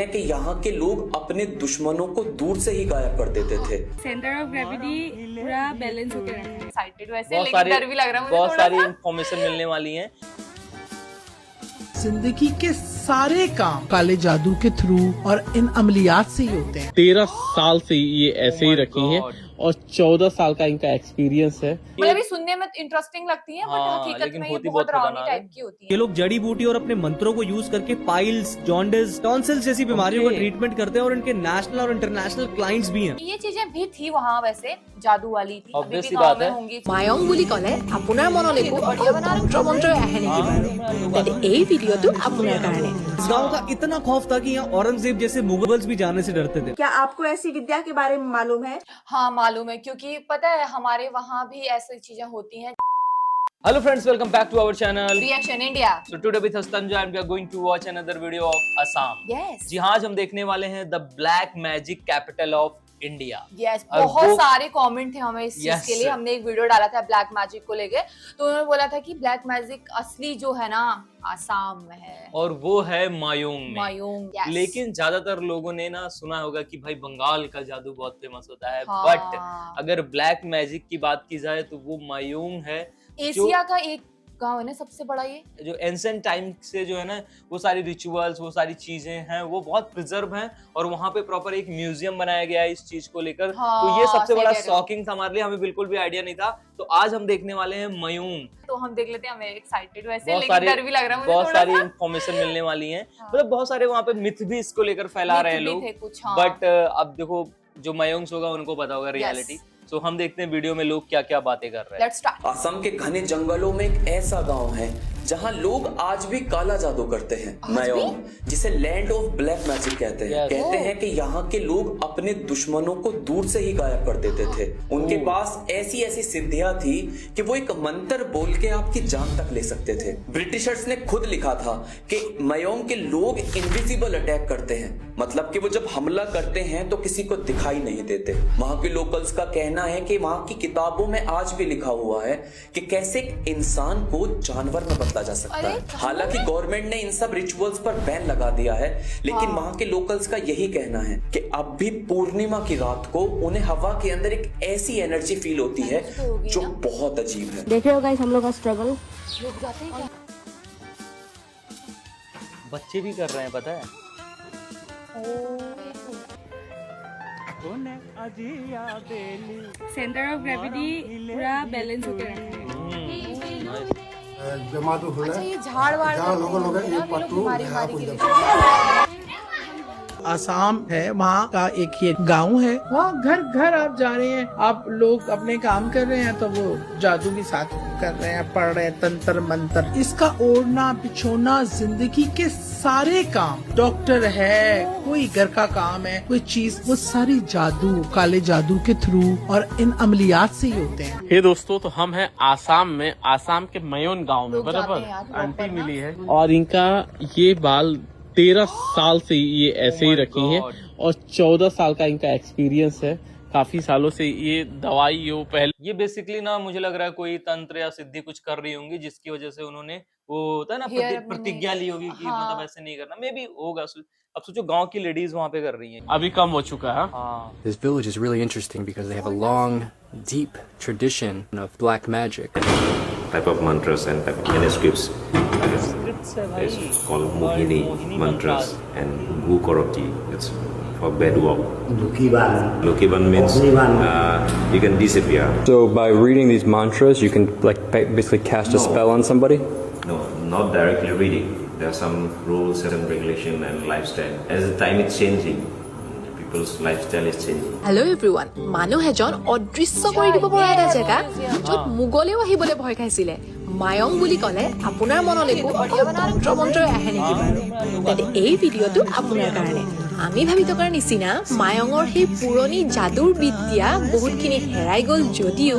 हैं कि यहाँ के लोग अपने दुश्मनों को दूर से ही गायब कर देते थे। सेंटर ऑफ ग्रेविटी पूरा बैलेंस होकर रखा है। एक्साइटेड वैसे लेकिन डर भी लग रहा है मुझे बहुत थोड़ा सारी सा। इंफॉर्मेशन मिलने वाली है। जिंदगी के सारे काम काले जादू के थ्रू और इन अमलियात से ही होते हैं। 13 साल से ये ऐसे ही रखी हैं और 14 साल का इनका एक्सपीरियंस है। मतलब ये सुनने में इंटरेस्टिंग लगती है बट हकीकत लेकिन में ये होती बहुत बहुत डरावनी खतरनाक टाइप है। की होती है। ये लोग जड़ी बूटी और अपने मंत्रों को यूज करके पाइल्स, जॉन्डिस, टॉन्सिल्स जैसी बीमारियों का ट्रीटमेंट करते हैं और इनके नेशनल और इंटरनेशनल क्लाइंट्स भी हैं। ये चीजें भी थी वहाँ वैसे जादू वाली थी अभी Obvious भी सी गाँव बात में है। होंगी। মায়ং বুলি ক'লে আপোনাৰ মনলৈ তন্ত্ৰ মন্ত্ৰ আহে নেকি বাৰু? তেন্তে এই ভিডিঅ'টো আপোনাৰ কাৰণে। इस गांव का इतना खौफ था कि यहाँ औरंगजेब जैसे मुगल्स भी जाने से डरते थे। क्या आपको ऐसी विद्या के बारे में मालूम है? हाँ मालूम है क्योंकि पता है हमारे वहाँ भी ऐसी चीजें होती हैं। Hello friends, welcome back to our channel reaction India. So today with Hastanjay and we are going to watch another video of Assam. Yes जी हाँ, आज हम देखने वाले हैं the black magic capital of India. Yes और बहुत वो- सारे कमेंट थे हमें इस चीज Yes. के लिए। हमने एक वीडियो डाला था ब्लैक मैजिक को लेके, तो उन्होंने बोला था कि ब्लैक मैजिक असली जो है ना आसाम में है और वो है मायूंग में। मायूंग। yes. लेकिन ज्यादातर लोगों ने ना सुना होगा कि भाई बंगाल का जादू बहुत फेमस होता है, हाँ। बट अगर ब्लैक मैजिक की बात की जाए तो वो मायूंग है। एशिया का एक गांव है ना सबसे बड़ा ये, जो एंशिएंट टाइम से जो है ना वो सारी रिचुअल्स, वो सारी चीजें हैं वो बहुत प्रिजर्व हैं और वहाँ पे प्रॉपर एक म्यूजियम बनाया गया है इस चीज को लेकर। हाँ, तो ये सबसे सही बड़ा कह रहे हो। शॉकिंग था हमारे लिए, हमें बिल्कुल भी आइडिया नहीं था। तो आज हम देखने वाले हैं मयूंग। तो हम देख लेते हैं। हमें एक्साइटेड वैसे बहुत लेकिन सारी डर भी लग रहा है मुझे बहुत थोड़ा सारी सा। इंफॉर्मेशन मिलने वाली है। हाँ। मतलब बहुत सारे वहाँ पे मिथ भी इसको लेकर फैला रहे हैं मिथ भी लोग, थे कुछ, हाँ। बट अब देखो जो मयूंग्स होगा उनको पता होगा रियलिटी। तो हम देखते हैं वीडियो में लोग क्या क्या बातें कर रहे हैं। Let's start. असम के घने जंगलों में एक ऐसा गांव है जहां लोग आज भी काला जादू करते हैं, मयोंग, जिसे लैंड ऑफ ब्लैक मैजिक कहते हैं। Yes. कहते हैं कि यहाँ के लोग अपने दुश्मनों को दूर से ही गायब कर देते थे। उनके पास ऐसी ऐसी सिद्धियां थी कि वो एक मंत्र बोल के आपकी जान तक ले सकते थे। ब्रिटिशर्स ने खुद लिखा था कि मयोंग के लोग इनविजिबल अटैक करते हैं, मतलब कि वो जब हमला करते हैं तो किसी को दिखाई नहीं देते। वहाँ के लोकल्स का कहना है कि वहाँ की किताबों में आज भी लिखा हुआ है कि कैसे एक इंसान को जानवर में बदला जा सकता है। हालांकि गवर्नमेंट ने इन सब रिचुअल्स पर बैन लगा दिया है, लेकिन वहाँ के लोकल्स का यही कहना है कि अब भी पूर्णिमा की रात को उन्हें हवा के अंदर एक ऐसी एनर्जी फील होती है जो बहुत अजीब है। देख रहे हो गाइस हम लोग का स्ट्रगल। लोग जाते हैं क्या? बच्चे भी कर रहे हैं, पता है। सेंटर ऑफ ग्रेविटी पूरा बैलेंस होकर रखा है। अच्छा ये झाड़ वाड़ आसाम है, वहाँ का एक ये गांव है, वहाँ घर घर आप जा रहे हैं, आप लोग अपने काम कर रहे हैं तो वो जादू भी साथ कर रहे हैं, पढ़ रहे हैं तंत्र मंत्र। इसका ओढ़ना बिछोना, जिंदगी के सारे काम, डॉक्टर है, कोई घर का काम है, कोई चीज, वो सारी जादू काले जादू के थ्रू और इन अमलियात से ही होते हैं। हे दोस्तों, तो हम हैं आसाम में, आसाम के मयोन गांव में। लोग जाते बराबर हैं यार, आंटी proper ना। मिली है और इनका ये बाल 13 साल से ये ऐसे ही Oh my रखी हैं God. और 14 साल का इनका एक्सपीरियंस है। काफी सालों से ये दवाई ये पहले ये बेसिकली ना मुझे लग रहा है कोई तंत्र या सिद्धि कुछ कर रही होंगी जिसकी वजह से उन्होंने वो होता है ना Hair अपने प्रतिज्ञा ली होगी कि हाँ। मतलब ऐसे नहीं करना। मे बी होगा। अब सोचो गांव की लेडीज वहाँ पे कर रही हैं। अभी कम हो चुका है। हाँ, This village is really interesting because they have a long, deep tradition of black magic. Type of mantras and type of manuscripts. It's called Mohini mantras and Gukoroti. It's for bad work. Lukiban means you can disappear. So by reading these mantras, you can like basically cast a No. spell on somebody? No, not directly reading. There are some rules and regulation and lifestyle. As the time is changing, people's lifestyle is changing. Hello' everyone. মানুহ এজন অদৃশ্য কৰি দিব পৰা এটা জেগা য'ত মোগলেও আহিবলৈ ভয় খাইছিলে। মায়ং বুলি ক'লে আপোনাৰ মনলৈ তন্ত্ৰ মন্ত্ৰ আহে নেকি বাৰু? তেন্তে এই ভিডিঅ'টো আপোনাৰ কাৰণে। আমি ভাবি থকাৰ নিচিনা মায়ঙৰ সেই পুৰণি যাদুৰ বিদ্যা বহুতখিনি হেৰাই গ'ল যদিও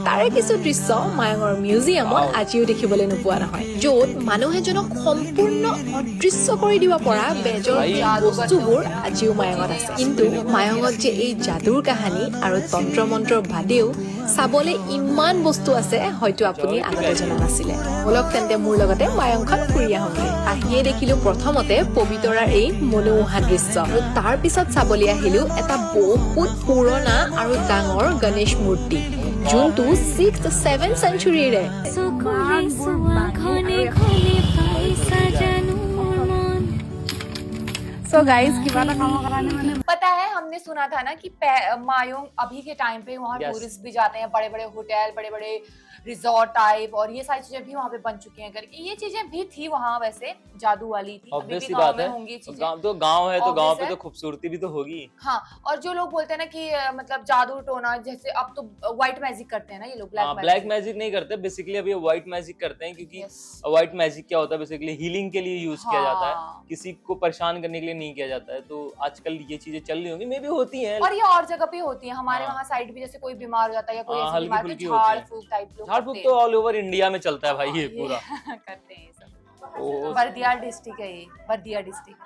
তাৰে কিছু দৃশ্য মায়ঙৰ মিউজিয়ামত আজিও দেখিবলৈ নোপোৱা নহয়, য'ত মানুহ এজনক সম্পূৰ্ণ অদৃশ্য কৰি দিব পৰা বেজৰ বস্তুবোৰ আজিও মায়ঙত আছে। কিন্তু মায়ঙত যে এই যাদুৰ কাহিনী আৰু তন্ত্ৰ মন্ত্ৰৰ বাদেও চাবলে ইমান বস্তু আছে হয়তো আপুনি আগতে জনা নাছিলে। বলক তেন্তে মোৰ লগতে মায়ংখন ফুৰি আহোঁগে। আহিয়ে দেখিলো প্ৰথমতে পবিতৰাৰ এই মনোমোহা দৃশ্য আৰু তাৰ পিছত চাবলৈ আহিলো এটা বহুত পুৰণা আৰু ডাঙৰ গণেশ মূৰ্তি, যোনটো 6th-7th চেঞ্চুৰীৰে। So guys, किवाना काम कराने मैंने पता है हमने सुना था ना कि मायोंग अभी के टाइम पे वहाँ Yes. टूरिस्ट भी जाते हैं, बड़े बड़े होटल, बड़े बड़े रिजॉर्ट टाइप, और ये सारी चीजें भी वहाँ पे बन चुकी हैं करके। ये चीजें भी थी वहाँ, वैसे जादू वाली थी, अभी ऑब्वियस भी सी गाँव बात में है, होंगी चीजें। गाँव तो गाँव है तो गाँव Obvious पे है। तो खूबसूरती भी तो होगी। हाँ, और जो लोग बोलते हैं ना कि मतलब जादू टोना, जैसे अब तो व्हाइट मैजिक करते हैं ना ये लोग, हाँ, ब्लैक मैजिक नहीं करते बेसिकली, अभी व्हाइट मैजिक करते हैं, क्योंकि व्हाइट मैजिक क्या होता है बेसिकली हीलिंग के लिए यूज किया जाता है, हाँ। किसी को परेशान करने के लिए नहीं किया जाता है। तो आजकल ये चीजें चल रही होंगी, मे भी होती हैं। और ये और जगह पे होती है, हमारे हाँ। वहाँ साइड भी, जैसे कोई बीमार हो जाता है या कोई हाँ, ऐसी हल्की बीमार, फुल्की तो होती झाड़ है। फूक टाइप लोग झाड़ फूक करते तो ऑल ओवर इंडिया में चलता है भाई, ये हैं। पूरा। करते हैं ये सब। ओ, बर्दिया डिस्ट्रिक्ट है ये, बर्दिया डिस्ट्रिक्ट।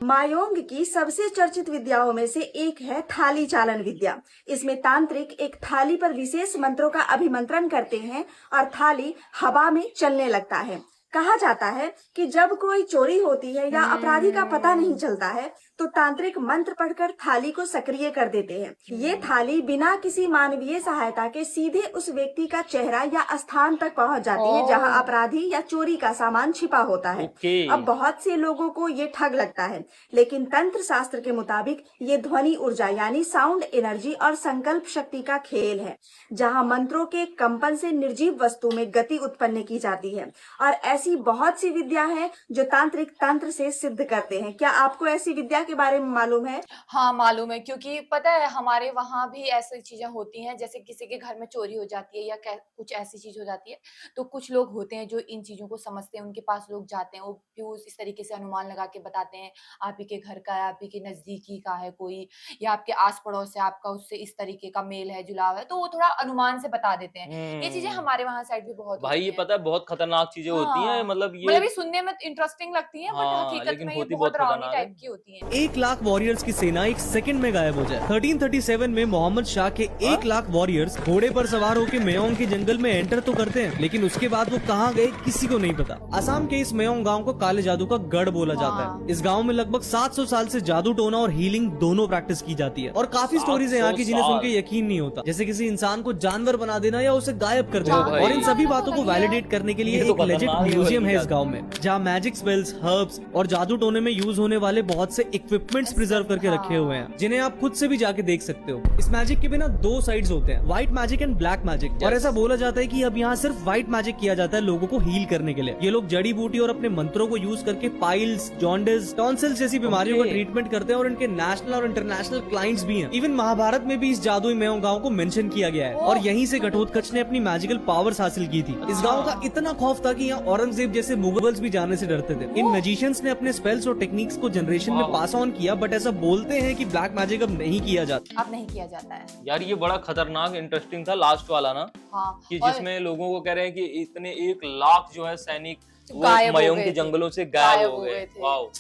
मायोंग की सबसे चर्चित विद्याओं में से एक है थाली चालन विद्या। इसमें तांत्रिक एक थाली पर विशेष मंत्रों का अभिमंत्रण करते हैं और थाली हवा में चलने लगता है। कहा जाता है कि जब कोई चोरी होती है या अपराधी का पता नहीं चलता है तो तांत्रिक मंत्र पढ़कर थाली को सक्रिय कर देते हैं। ये थाली बिना किसी मानवीय सहायता के सीधे उस व्यक्ति का चेहरा या स्थान तक पहुंच जाती है जहां अपराधी या चोरी का सामान छिपा होता है। ओके। अब बहुत से लोगों को ये ठग लगता है, लेकिन तंत्र शास्त्र के मुताबिक ये ध्वनि ऊर्जा यानी साउंड एनर्जी और संकल्प शक्ति का खेल है, जहां मंत्रों के कंपन से निर्जीव वस्तु में गति उत्पन्न की जाती है। और ऐसी बहुत सी विद्या है जो तांत्रिक तंत्र से सिद्ध करते हैं। क्या आपको ऐसी विद्या के बारे में मालूम है? हाँ मालूम है, क्योंकि पता है हमारे वहाँ भी ऐसी चीजें होती हैं, जैसे किसी के घर में चोरी हो जाती है या कुछ ऐसी चीज हो जाती है, तो कुछ लोग होते हैं जो इन चीजों को समझते हैं, उनके पास लोग जाते हैं, वो भी इस तरीके से अनुमान लगा के बताते हैं आप ही के घर का है, आप ही के नजदीकी का है कोई, या आपके आस पड़ोस से आपका उससे इस तरीके का मेल है, जुड़ाव है, तो वो थोड़ा अनुमान से बता देते हैं। ये चीजें हमारे वहाँ साइड भी बहुत भाई, ये पता है बहुत खतरनाक चीजें होती हैं, मतलब ये सुनने में इंटरेस्टिंग लगती है, बट हकीकत में ये बहुत डरावनी टाइप की होती है। 1 लाख वॉरियर्स की सेना एक सेकंड में गायब हो जाए। 1337 में मोहम्मद शाह के 1 लाख वॉरियर्स घोड़े पर सवार होकर मेयोंग के जंगल में एंटर तो करते हैं, लेकिन उसके बाद वो कहाँ गए किसी को नहीं पता। असम के इस मेयोंग गांव को काले जादू का गढ़ बोला जाता है। इस गांव में लगभग 700 साल से जादू टोना और हीलिंग दोनों प्रैक्टिस की जाती है, और काफी स्टोरीज है यहाँ की जिन्हें सुन के यकीन नहीं होता, जैसे किसी इंसान को जानवर बना देना या उसे गायब कर देना। और इन सभी बातों को वैलिडेट करने के लिए एक लेजेंड म्यूजियम है इस गाँव में, जहाँ मैजिक स्पेल्स, हर्ब्स और जादू टोने में यूज होने वाले बहुत से इक्विपमेंट्स प्रिजर्व करके रखे हुए हैं, जिन्हें आप खुद से भी जाके देख सकते हो। इस मैजिक के बिना 2 साइड्स होते हैं, white magic and black magic. और ऐसा बोला जाता है कि अब यहाँ सिर्फ व्हाइट मैजिक किया जाता है लोगों को हील करने के लिए। ये लोग जड़ी बूटी और अपने मंत्रों को यूज करके पाइल्स, जॉन्डिस, टॉन्सिल्स जैसी बीमारियों का ट्रीटमेंट करते हैं, और इनके नेशनल और इंटरनेशनल क्लाइंट्स भी हैं। इवन महाभारत में भी इस जादुई मेयोंग गांव को मेंशन किया गया है, और यहीं से घटोत्कच ने अपनी मैजिकल पावर्स हासिल की थी। इस गांव का इतना खौफ था कि यहाँ औरंगजेब जैसे मुगल्स भी जाने से डरते थे। इन मैजिशियंस ने अपने स्पेल्स और टेक्निक्स को जनरेशन में पास ऑन किया, बट ऐसा बोलते हैं कि ब्लैक मैजिक अब नहीं किया जाता। अब नहीं किया जाता है यार। ये बड़ा खतरनाक इंटरेस्टिंग था लास्ट वाला ना, हाँ, कि जिसमें लोगों को कह रहे हैं कि इतने 1 लाख जो है सैनिक वो गायब हो मेयोंग गए के थे। जंगलों से गायब हो हो गए। गए थे। वाओ।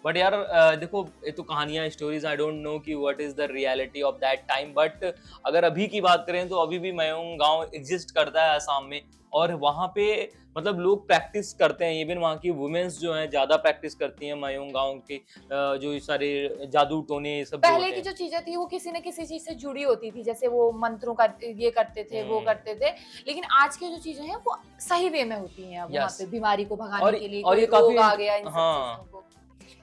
बट यार देखो, ये तो कहानियां, स्टोरीज, आई डोंट नो कि what is the reality of that time, but अगर अभी की बात करें तो अभी भी मेयोंग गांव एग्जिस्ट करता है असम में, और वहाँ पे मतलब लोग प्रैक्टिस करते हैं। इवन वहाँ की वुमेन्स जो हैं ज्यादा प्रैक्टिस करती हैं मेयोंग गांव के, जो सारे जादू टोने सब पहले की जो चीजें थी वो किसी न किसी चीज से जुड़ी होती थी, जैसे वो मंत्रों का ये करते थे, वो करते थे, लेकिन आज की जो चीजें हैं वो सही वे में होती हैं। वहाँ पे बीमारी को भगाने के लिए और ये कोई रोग काफी आ गया, इन सब चीजों को।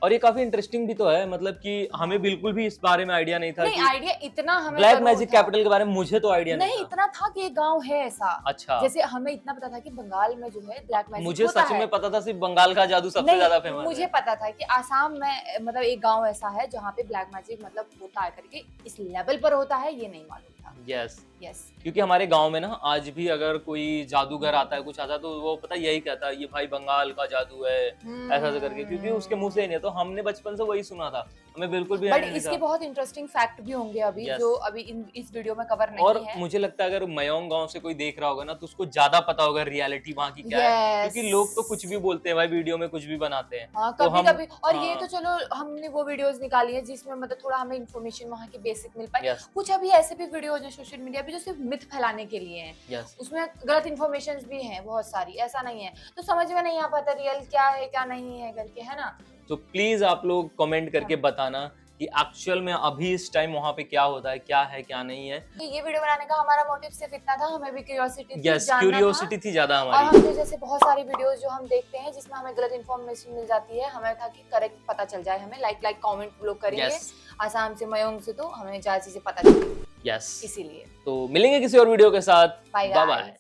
और ये काफी इंटरेस्टिंग भी तो है, मतलब कि हमें बिल्कुल भी इस बारे में आइडिया नहीं था। नहीं, आइडिया इतना हमें ब्लैक जरूर मैजिक था। कैपिटल के बारे में मुझे तो आइडिया नहीं, इतना था कि एक गांव है ऐसा। अच्छा। जैसे हमें इतना पता था कि बंगाल में जो है ब्लैक मैजिक मुझे होता सच है। में पता था सिर्फ बंगाल का जादू सबसे ज्यादा फेमस मुझे पता था कि आसाम में मतलब एक गांव ऐसा है जहाँ पे ब्लैक मैजिक मतलब होता है करके, इस लेवल पर होता है ये नहीं मालूम था। यस। यस। क्योंकि हमारे गांव में ना आज भी अगर कोई जादूगर आता है, कुछ आता है, तो वो पता यही कहता है ये भाई बंगाल का जादू है, ऐसा करके, क्योंकि उसके मुंह से ही नहीं। तो हमने बचपन से वही सुना था हमें बिल्कुल भी बट idea नहीं इसके था। बहुत इंटरेस्टिंग फैक्ट भी होंगे अभी Yes. जो अभी इस वीडियो में कवर नहीं और है। मुझे लगता है अगर मयोंग गांव से कोई देख रहा होगा ना तो उसको ज्यादा पता होगा रियलिटी वहाँ की क्या है, Yes. क्योंकि लोग तो कुछ भी बोलते हैं भाई, वीडियो में कुछ भी बनाते हैं। हाँ, तो कभी हम- कभी और ये हाँ। तो चलो हमने वो वीडियोस निकाली है जिसमें मतलब थोड़ा हमें इन्फॉर्मेशन वहाँ की बेसिक मिल पाए। Yes. कुछ अभी ऐसे भी वीडियोज हैं सोशल मीडिया पे जो सिर्फ मिथ फैलाने के लिए हैं, Yes. उसमें गलत इन्फॉर्मेशन भी हैं बहुत सारी, ऐसा नहीं है तो समझ में नहीं आ पाता रियल क्या है क्या नहीं है करके, है ना। तो प्लीज आप लोग कमेंट करके बताना कि एक्चुअल में अभी इस टाइम वहाँ पे क्या होता है, क्या है क्या नहीं है। तो ये वीडियो बनाने का हमारा मोटिव सिर्फ इतना था, हमें भी क्यूरियोसिटी थी, यस, जानना क्यूरियोसिटी था। थी ज्यादा और हमारी। हम तो जैसे बहुत सारी वीडियोस जो हम देखते हैं जिसमें हमें गलत इन्फॉर्मेशन मिल जाती है, हमें था कि करेक्ट पता चल जाए, हमें लाइक कमेंट लोग करेंगे। Yes. आसाम से मयोंग से तो हमें ज्यादा चीजें पता चलेंगी, यस, इसीलिए तो मिलेंगे किसी और वीडियो के साथ। Bye bye bye.